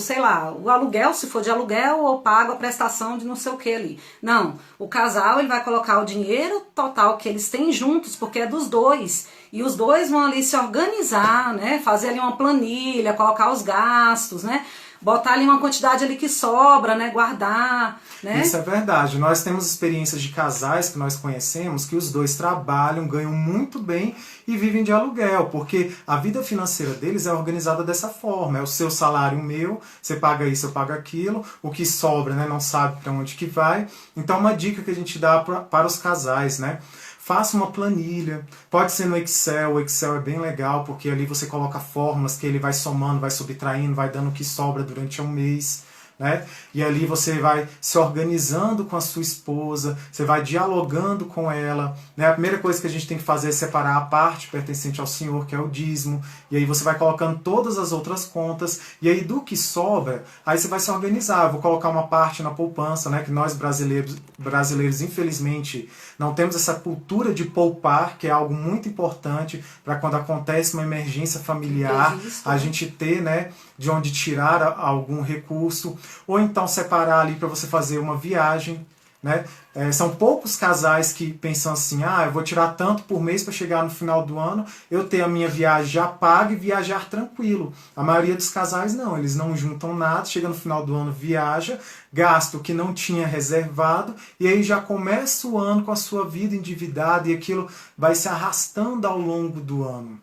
aluguel, se for de aluguel, ou pago a prestação de não sei o que ali. Não, o casal ele vai colocar o dinheiro total que eles têm juntos, porque é dos dois. E os dois vão ali se organizar, né? Fazer ali uma planilha, colocar os gastos, né? Botar ali uma quantidade ali que sobra, né? Guardar, né? Isso é verdade. Nós temos experiências de casais que nós conhecemos que os dois trabalham, ganham muito bem e vivem de aluguel, porque a vida financeira deles é organizada dessa forma. É o seu salário, o meu, você paga isso, eu pago aquilo, o que sobra, né? Não sabe para onde que vai. Então, uma dica que a gente dá para os casais, né? Faça uma planilha, pode ser no Excel, o Excel é bem legal, porque ali você coloca fórmulas que ele vai somando, vai subtraindo, vai dando o que sobra durante um mês, né? E ali você vai se organizando com a sua esposa, você vai dialogando com ela, né? A primeira coisa que a gente tem que fazer é separar a parte pertencente ao Senhor, que é o dízimo, e aí você vai colocando todas as outras contas, e aí do que sobra, aí você vai se organizar. Eu vou colocar uma parte na poupança, né? Que nós brasileiros infelizmente não temos essa cultura de poupar, que é algo muito importante para quando acontece uma emergência familiar, a gente ter, né, de onde tirar algum recurso, ou então separar ali para você fazer uma viagem, né? São poucos casais que pensam assim, eu vou tirar tanto por mês para chegar no final do ano, eu ter a minha viagem já paga e viajar tranquilo. A maioria dos casais não, eles não juntam nada, chega no final do ano, viaja, gasta o que não tinha reservado, e aí já começa o ano com a sua vida endividada, e aquilo vai se arrastando ao longo do ano.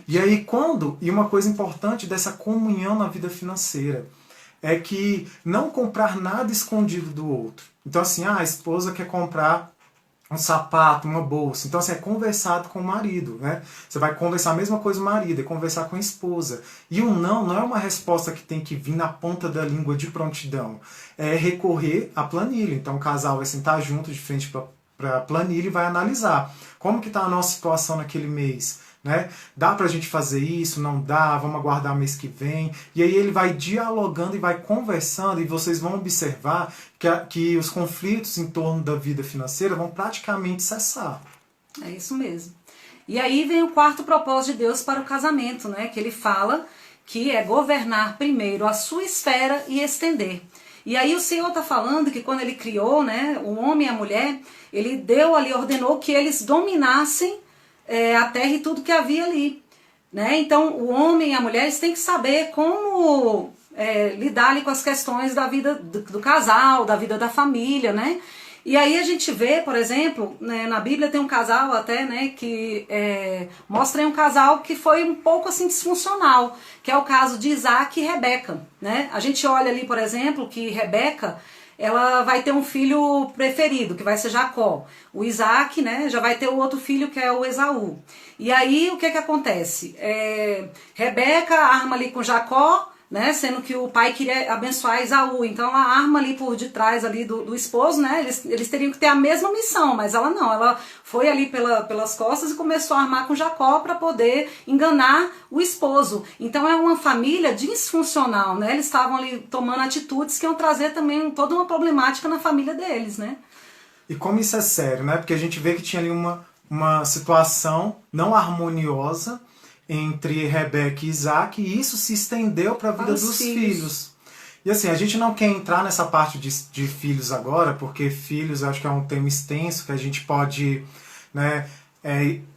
E aí e uma coisa importante dessa comunhão na vida financeira, é que não comprar nada escondido do outro. Então assim, a esposa quer comprar um sapato, uma bolsa. Então assim, é conversado com o marido, né? Você vai conversar a mesma coisa o marido, é conversar com a esposa. E o não é uma resposta que tem que vir na ponta da língua de prontidão. É recorrer à planilha. Então o casal vai sentar junto de frente para a planilha e vai analisar como que está a nossa situação naquele mês. Né? Dá pra gente fazer isso? Não dá? Vamos aguardar mês que vem. E aí ele vai dialogando e vai conversando, e vocês vão observar que os conflitos em torno da vida financeira vão praticamente cessar. É isso mesmo. E aí vem o quarto propósito de Deus para o casamento, né? Que ele fala que é governar primeiro a sua esfera e estender. E aí o Senhor está falando que quando ele criou, né, o homem e a mulher, ele ordenou que eles dominassem a terra e tudo que havia ali, né? Então o homem e a mulher eles têm que saber como lidar ali com as questões da vida do casal, da vida da família, né? E aí a gente vê, por exemplo, né, na Bíblia tem um casal até, né, que mostra aí um casal que foi um pouco assim disfuncional, que é o caso de Isaac e Rebeca, né? A gente olha ali, por exemplo, que Rebeca ela vai ter um filho preferido, que vai ser Jacó. O Isaac, né, já vai ter o outro filho, que é o Esaú. E aí, o que acontece? Rebeca arma ali com Jacó, né, sendo que o pai queria abençoar Esaú. Então, ela arma ali por detrás ali do esposo, né, eles teriam que ter a mesma missão, mas ela não. Ela foi ali pelas costas e começou a armar com Jacó para poder enganar o esposo. Então, é uma família disfuncional, né? Eles estavam ali tomando atitudes que iam trazer também toda uma problemática na família deles, né? E como isso é sério, né? Porque a gente vê que tinha ali uma situação não harmoniosa entre Rebeca e Isaac, e isso se estendeu para a vida dos filhos. E assim, a gente não quer entrar nessa parte de filhos agora, porque filhos eu acho que é um tema extenso que a gente pode, né,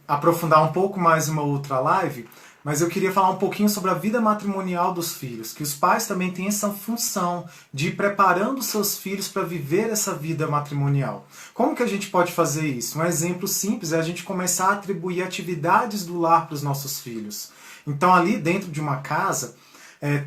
aprofundar um pouco mais em uma outra live, mas eu queria falar um pouquinho sobre a vida matrimonial dos filhos, que os pais também têm essa função de ir preparando seus filhos para viver essa vida matrimonial. Como que a gente pode fazer isso? Um exemplo simples é a gente começar a atribuir atividades do lar para os nossos filhos. Então ali dentro de uma casa,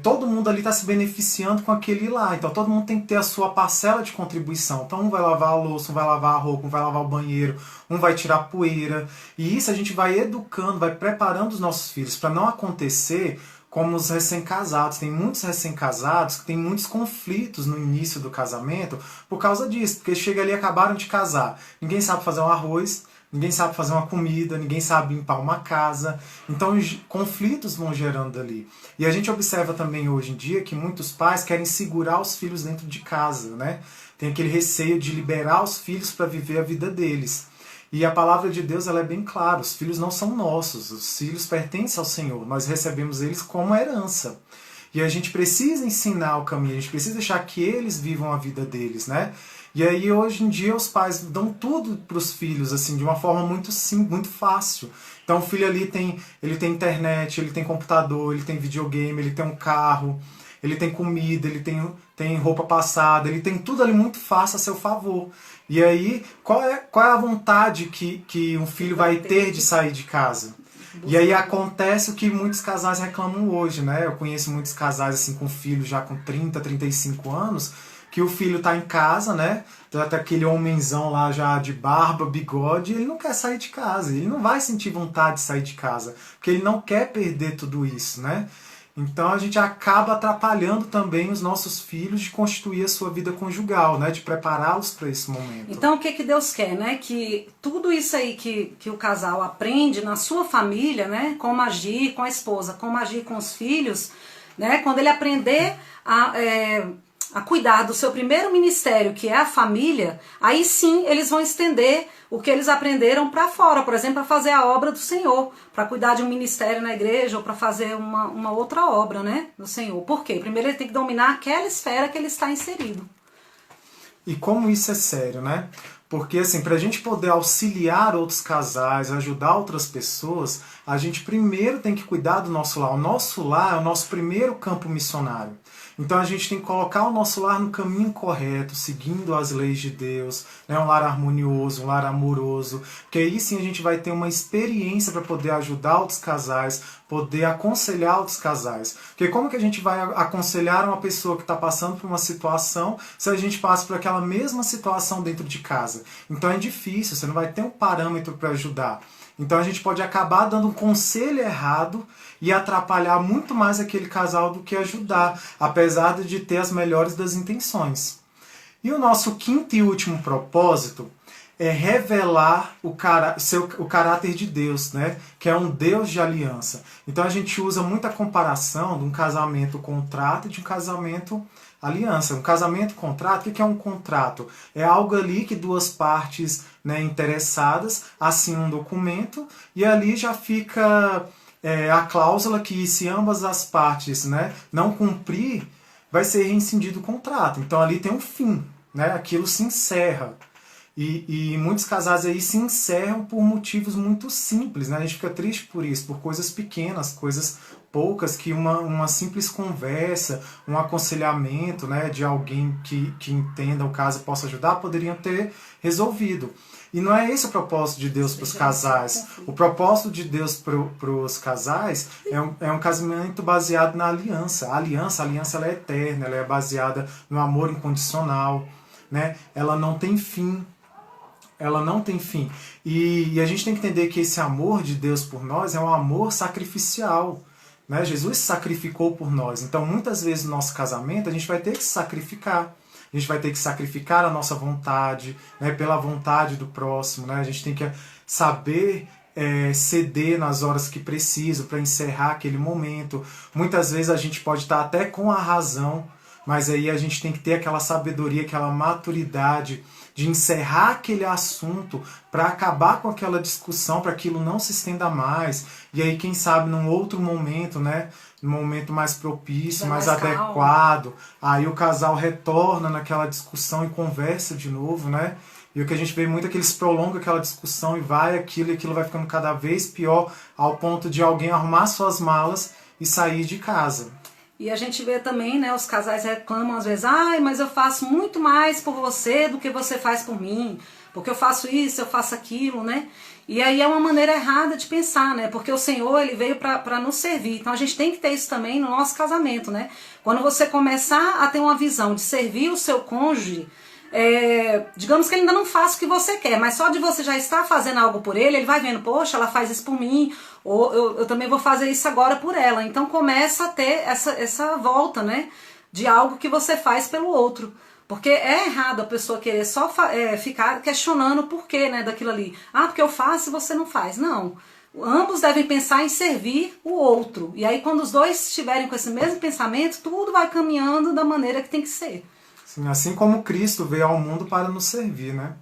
todo mundo ali está se beneficiando com aquele lá. Então todo mundo tem que ter a sua parcela de contribuição. Então um vai lavar a louça, um vai lavar a roupa, um vai lavar o banheiro, um vai tirar poeira. E isso a gente vai educando, vai preparando os nossos filhos para não acontecer como os recém-casados. Tem muitos recém-casados que têm muitos conflitos no início do casamento por causa disso. Porque chega ali e acabaram de casar. Ninguém sabe fazer um arroz, ninguém sabe fazer uma comida, ninguém sabe limpar uma casa. Então conflitos vão gerando ali. E a gente observa também hoje em dia que muitos pais querem segurar os filhos dentro de casa, né? Tem aquele receio de liberar os filhos para viver a vida deles. E a palavra de Deus ela é bem clara, os filhos não são nossos, os filhos pertencem ao Senhor, nós recebemos eles como herança. E a gente precisa ensinar o caminho, a gente precisa deixar que eles vivam a vida deles, né? E aí hoje em dia os pais dão tudo para os filhos, assim, de uma forma muito simples, muito fácil. Então o filho ali ele tem internet, ele tem computador, ele tem videogame, ele tem um carro, ele tem comida, ele tem roupa passada, ele tem tudo ali muito fácil a seu favor. E aí, qual é a vontade que um filho vai ter de sair de casa? E aí acontece o que muitos casais reclamam hoje, né? Eu conheço muitos casais assim com filhos já com 30, 35 anos, que o filho tá em casa, né? Tá aquele homenzão lá já de barba, bigode, e ele não quer sair de casa, ele não vai sentir vontade de sair de casa, porque ele não quer perder tudo isso, né? Então a gente acaba atrapalhando também os nossos filhos de constituir a sua vida conjugal, né? De prepará-los para esse momento. Então o que Deus quer, né? Que tudo isso aí que o casal aprende na sua família, né? Como agir com a esposa, como agir com os filhos, né? Quando ele aprender a cuidar do seu primeiro ministério, que é a família, aí sim eles vão estender o que eles aprenderam para fora, por exemplo, para fazer a obra do Senhor, para cuidar de um ministério na igreja ou para fazer uma outra obra, né, do Senhor. Por quê? Primeiro ele tem que dominar aquela esfera que ele está inserido. E como isso é sério, né? Porque assim, para a gente poder auxiliar outros casais, ajudar outras pessoas, a gente primeiro tem que cuidar do nosso lar. O nosso lar é o nosso primeiro campo missionário. Então a gente tem que colocar o nosso lar no caminho correto, seguindo as leis de Deus, né? Um lar harmonioso, um lar amoroso, que aí sim a gente vai ter uma experiência para poder ajudar outros casais, poder aconselhar outros casais. Porque como que a gente vai aconselhar uma pessoa que está passando por uma situação se a gente passa por aquela mesma situação dentro de casa? Então é difícil, você não vai ter um parâmetro para ajudar. Então a gente pode acabar dando um conselho errado e atrapalhar muito mais aquele casal do que ajudar, apesar de ter as melhores das intenções. E o nosso quinto e último propósito é revelar o caráter de Deus, né? Que é um Deus de aliança. Então a gente usa muita comparação de um casamento contrato e de um casamento aliança. Um casamento contrato, o que é um contrato? É algo ali que duas partes, né, interessadas assinam um documento e ali já fica a cláusula que se ambas as partes, né, não cumprir, vai ser rescindido o contrato. Então ali tem um fim, né? Aquilo se encerra. E muitos casais aí se encerram por motivos muito simples, né? A gente fica triste por isso, por coisas pequenas, coisas poucas, que uma simples conversa, um aconselhamento, né, de alguém que entenda o caso e possa ajudar, poderiam ter resolvido. E não é esse o propósito de Deus para os casais. O propósito de Deus para os casais é um casamento baseado na aliança. A aliança ela é eterna, ela é baseada no amor incondicional, né? Ela não tem fim. Ela não tem fim. E a gente tem que entender que esse amor de Deus por nós é um amor sacrificial, né? Jesus se sacrificou por nós. Então, muitas vezes no nosso casamento, a gente vai ter que se sacrificar. A gente vai ter que sacrificar a nossa vontade, né, pela vontade do próximo. Né? A gente tem que saber ceder nas horas que precisa para encerrar aquele momento. Muitas vezes a gente pode estar até com a razão, mas aí a gente tem que ter aquela sabedoria, aquela maturidade de encerrar aquele assunto para acabar com aquela discussão, para aquilo não se estenda mais. E aí, quem sabe, num outro momento, né, num momento mais propício, mais adequado, aí o casal retorna naquela discussão e conversa de novo, né? E o que a gente vê muito é que eles prolongam aquela discussão e aquilo vai ficando cada vez pior, ao ponto de alguém arrumar suas malas e sair de casa. E a gente vê também, né, os casais reclamam às vezes, mas eu faço muito mais por você do que você faz por mim, porque eu faço isso, eu faço aquilo, né? E aí é uma maneira errada de pensar, né? Porque o Senhor, ele veio para nos servir. Então a gente tem que ter isso também no nosso casamento, né? Quando você começar a ter uma visão de servir o seu cônjuge, digamos que ele ainda não faz o que você quer, mas só de você já estar fazendo algo por ele vai vendo, poxa, ela faz isso por mim, ou eu também vou fazer isso agora por ela. Então começa a ter essa volta, né, de algo que você faz pelo outro. Porque é errado a pessoa querer só ficar questionando o porquê, né, daquilo ali. Ah, porque eu faço e você não faz. Não. Ambos devem pensar em servir o outro. E aí, quando os dois estiverem com esse mesmo pensamento, tudo vai caminhando da maneira que tem que ser. Sim, assim como Cristo veio ao mundo para nos servir, né?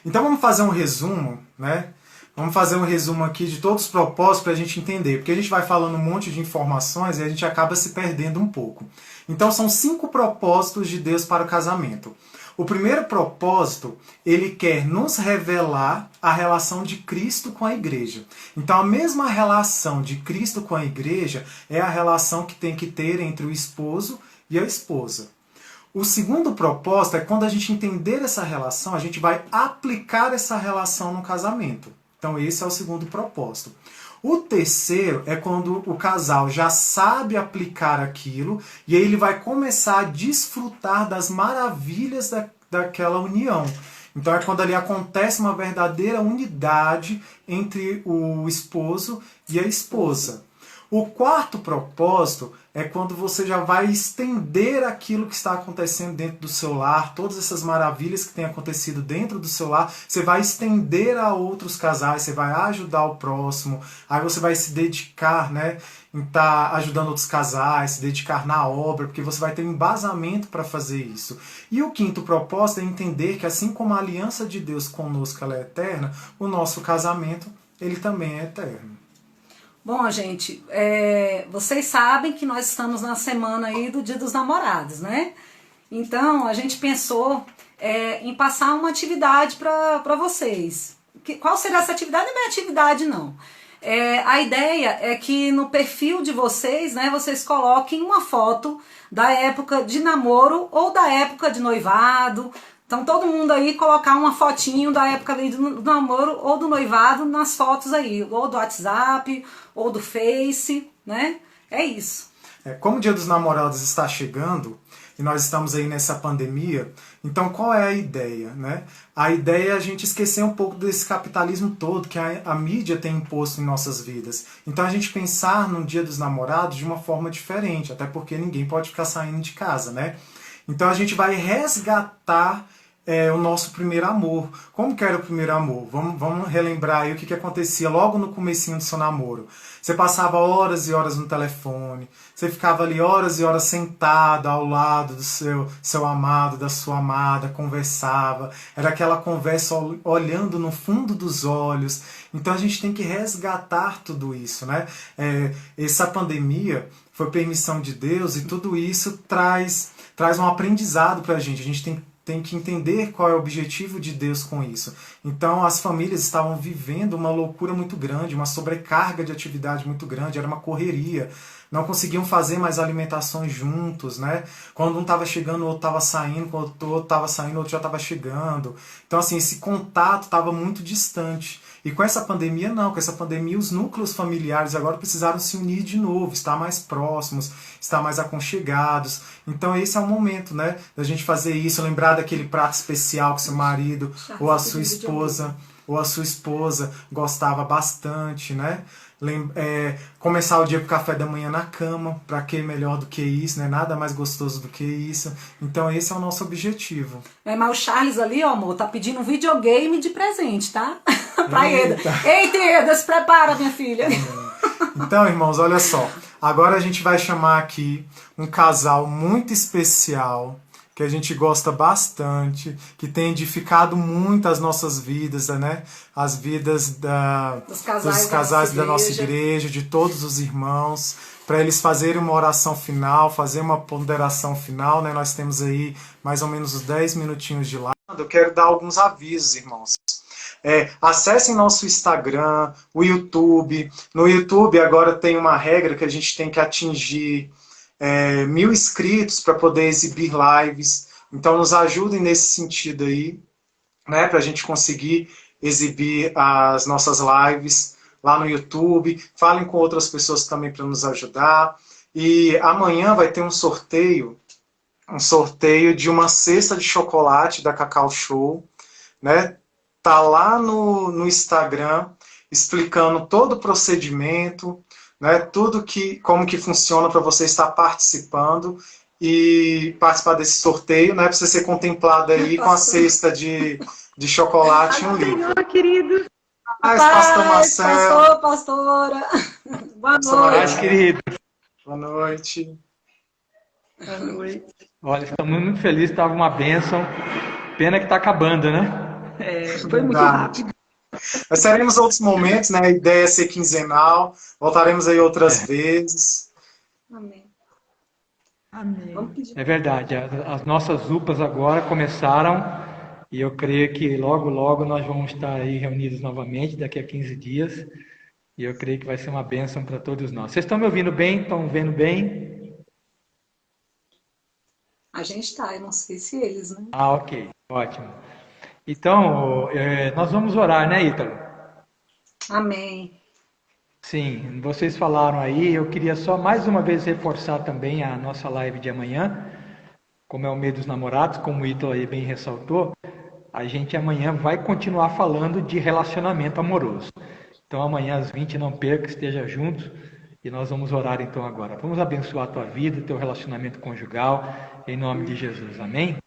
Então vamos fazer um resumo, né? Vamos fazer um resumo aqui de todos os propósitos para a gente entender, porque a gente vai falando um monte de informações e a gente acaba se perdendo um pouco. Então são 5 propósitos de Deus para o casamento. O primeiro propósito, ele quer nos revelar a relação de Cristo com a igreja. Então a mesma relação de Cristo com a igreja é a relação que tem que ter entre o esposo e a esposa. O segundo propósito é quando a gente entender essa relação, a gente vai aplicar essa relação no casamento. Então esse é o segundo propósito. O terceiro é quando o casal já sabe aplicar aquilo e aí ele vai começar a desfrutar das maravilhas daquela união. Então é quando ali acontece uma verdadeira unidade entre o esposo e a esposa. O quarto propósito é quando você já vai estender aquilo que está acontecendo dentro do seu lar, todas essas maravilhas que têm acontecido dentro do seu lar, você vai estender a outros casais, você vai ajudar o próximo, aí você vai se dedicar, né, em estar ajudando outros casais, se dedicar na obra, porque você vai ter um embasamento para fazer isso. E o quinto propósito é entender que assim como a aliança de Deus conosco ela é eterna, o nosso casamento ele também é eterno. Bom, gente, vocês sabem que nós estamos na semana aí do Dia dos Namorados, né? Então, a gente pensou em passar uma atividade para vocês. Qual será essa atividade? Não é atividade, não. A ideia é que no perfil de vocês, né, vocês coloquem uma foto da época de namoro ou da época de noivado. Então todo mundo aí colocar uma fotinho da época do namoro ou do noivado nas fotos aí, ou do WhatsApp, ou do Face, né? É isso. Como o Dia dos Namorados está chegando, e nós estamos aí nessa pandemia, então qual é a ideia, né? A ideia é a gente esquecer um pouco desse capitalismo todo que a mídia tem imposto em nossas vidas. Então a gente pensar no Dia dos Namorados de uma forma diferente, até porque ninguém pode ficar saindo de casa, né? Então a gente vai resgatar o nosso primeiro amor. Como que era o primeiro amor? Vamos relembrar aí o que acontecia logo no comecinho do seu namoro. Você passava horas e horas no telefone, você ficava ali horas e horas sentado ao lado do seu amado, da sua amada, conversava. Era aquela conversa olhando no fundo dos olhos. Então a gente tem que resgatar tudo isso, né? Essa pandemia foi permissão de Deus e tudo isso traz um aprendizado pra gente. A gente tem que entender qual é o objetivo de Deus com isso. Então as famílias estavam vivendo uma loucura muito grande, uma sobrecarga de atividade muito grande, era uma correria. Não conseguiam fazer mais alimentações juntos, né? Quando um estava chegando, o outro estava saindo, quando o outro estava saindo, o outro já estava chegando. Então assim, esse contato estava muito distante. E com essa pandemia não, com essa pandemia os núcleos familiares agora precisaram se unir de novo, estar mais próximos, estar mais aconchegados. Então esse é o momento, né, da gente fazer isso, lembrar daquele prato especial que seu marido ou a sua esposa gostava bastante, né? Começar o dia com o café da manhã na cama, para que melhor do que isso, né? Nada mais gostoso do que isso. Então esse é o nosso objetivo. Mas o Charles ali, ó, amor, tá pedindo um videogame de presente, tá? Pra Eda. Eita, Eda, se prepara, minha filha. Então, irmãos, olha só. Agora a gente vai chamar aqui um casal muito especial, que a gente gosta bastante, que tem edificado muito as nossas vidas, né? As vidas dos casais da nossa igreja, de todos os irmãos, para eles fazerem uma oração final, fazer uma ponderação final, né? Nós temos aí mais ou menos uns 10 minutinhos de live. Eu quero dar alguns avisos, irmãos. Acessem nosso Instagram, o YouTube. No YouTube agora tem uma regra que a gente tem que atingir 1000 inscritos para poder exibir lives. Então nos ajudem nesse sentido aí, né, para a gente conseguir exibir as nossas lives lá no YouTube. Falem com outras pessoas também para nos ajudar. E amanhã vai ter um sorteio de uma cesta de chocolate da Cacau Show, né? Tá lá no Instagram explicando todo o procedimento, né, como que funciona para você estar participando. e participar desse sorteio, né? Para você ser contemplado aí com a cesta de chocolate e um livro. Senhor, querido. Pastor Marcelo. Pastora. Boa noite. Querido. Boa noite. Boa noite. Olha, estamos muito felizes, estava uma bênção. Pena que está acabando, né? Foi muito rápido. Nós teremos outros momentos, né? A ideia é ser quinzenal. Voltaremos aí outras vezes. Amém. Amém. É verdade, as nossas UPAs agora começaram e eu creio que logo, logo nós vamos estar aí reunidos novamente, daqui a 15 dias. E eu creio que vai ser uma bênção para todos nós. Vocês estão me ouvindo bem? Estão vendo bem? A gente está, eu não sei se eles, né? Ok, ótimo. Então, nós vamos orar, né, Ítalo? Amém. Sim, vocês falaram aí, eu queria só mais uma vez reforçar também a nossa live de amanhã, como é o mês dos namorados, como o Ítalo aí bem ressaltou, a gente amanhã vai continuar falando de relacionamento amoroso. Então amanhã às 20, não perca, esteja junto e nós vamos orar então agora. Vamos abençoar a tua vida, teu relacionamento conjugal, em nome de Jesus, amém?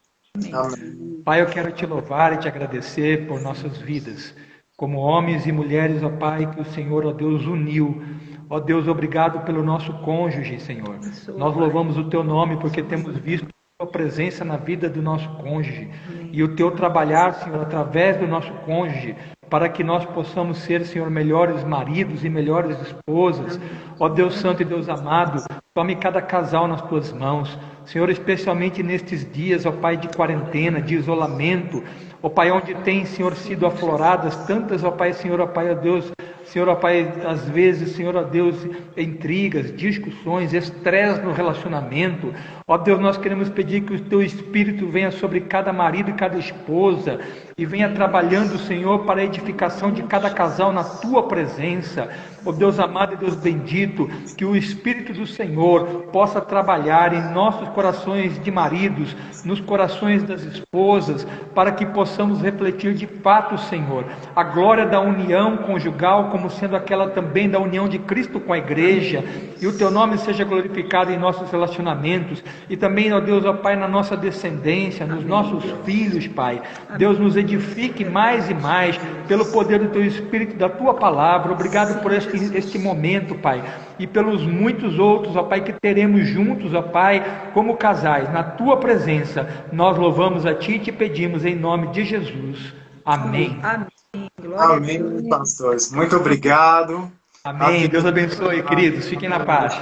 Amém. Pai, eu quero te louvar e te agradecer por nossas vidas, como homens e mulheres, ó Pai, que o Senhor, ó Deus, uniu. Ó Deus, obrigado pelo nosso cônjuge, Senhor. Nós louvamos o teu nome porque temos visto a tua presença na vida do nosso cônjuge e o teu trabalhar, Senhor, através do nosso cônjuge, para que nós possamos ser, Senhor, melhores maridos e melhores esposas. Ó Deus Santo e Deus amado, tome cada casal nas tuas mãos. Senhor, especialmente nestes dias, ó Pai, de quarentena, de isolamento, ó Pai, onde tem, Senhor, sido afloradas tantas, ó Pai, Senhor, ó Pai, ó Deus, Senhor, ó Pai, às vezes, Senhor, ó Deus, intrigas, discussões, estresse no relacionamento. Ó Deus, nós queremos pedir que o Teu Espírito venha sobre cada marido e cada esposa e venha trabalhando, Senhor, para a edificação de cada casal na Tua presença. Ó Deus amado e Deus bendito, que o Espírito do Senhor possa trabalhar em nossos corações de maridos, nos corações das esposas, para que possamos refletir de fato, Senhor, a glória da união conjugal, como sendo aquela também da união de Cristo com a igreja, e o Teu nome seja glorificado em nossos relacionamentos, e também, ó Deus, ó Pai, na nossa descendência, nos nossos filhos, Pai. Deus, nos edifique mais e mais, pelo poder do Teu Espírito, da Tua palavra. Obrigado por este momento, Pai, e pelos muitos outros, ó Pai, que teremos juntos, ó Pai, como casais, na Tua presença. Nós louvamos a Ti e te pedimos em nome de Jesus. Amém. Amém. Glória a Deus. Amém, pastores. Muito obrigado. Amém. Deus abençoe, queridos. Fiquem na paz.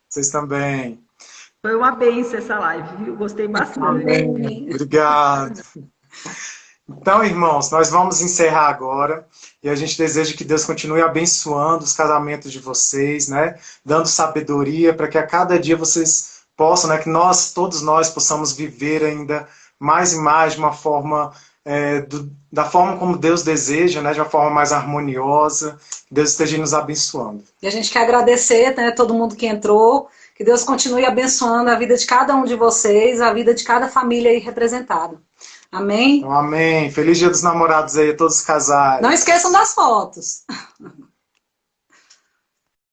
Vocês também. Foi uma bênção essa live, viu? Gostei bastante. Amém. Obrigado. Então, irmãos, nós vamos encerrar agora e a gente deseja que Deus continue abençoando os casamentos de vocês, né? Dando sabedoria para que a cada dia vocês possam, né? Que todos nós possamos viver ainda mais e mais de uma forma, da forma como Deus deseja, né? De uma forma mais harmoniosa. Que Deus esteja nos abençoando. E a gente quer agradecer, né, todo mundo que entrou. Que Deus continue abençoando a vida de cada um de vocês, a vida de cada família aí representada. Amém? Então, amém. Feliz Dia dos Namorados aí a todos os casais. Não esqueçam das fotos.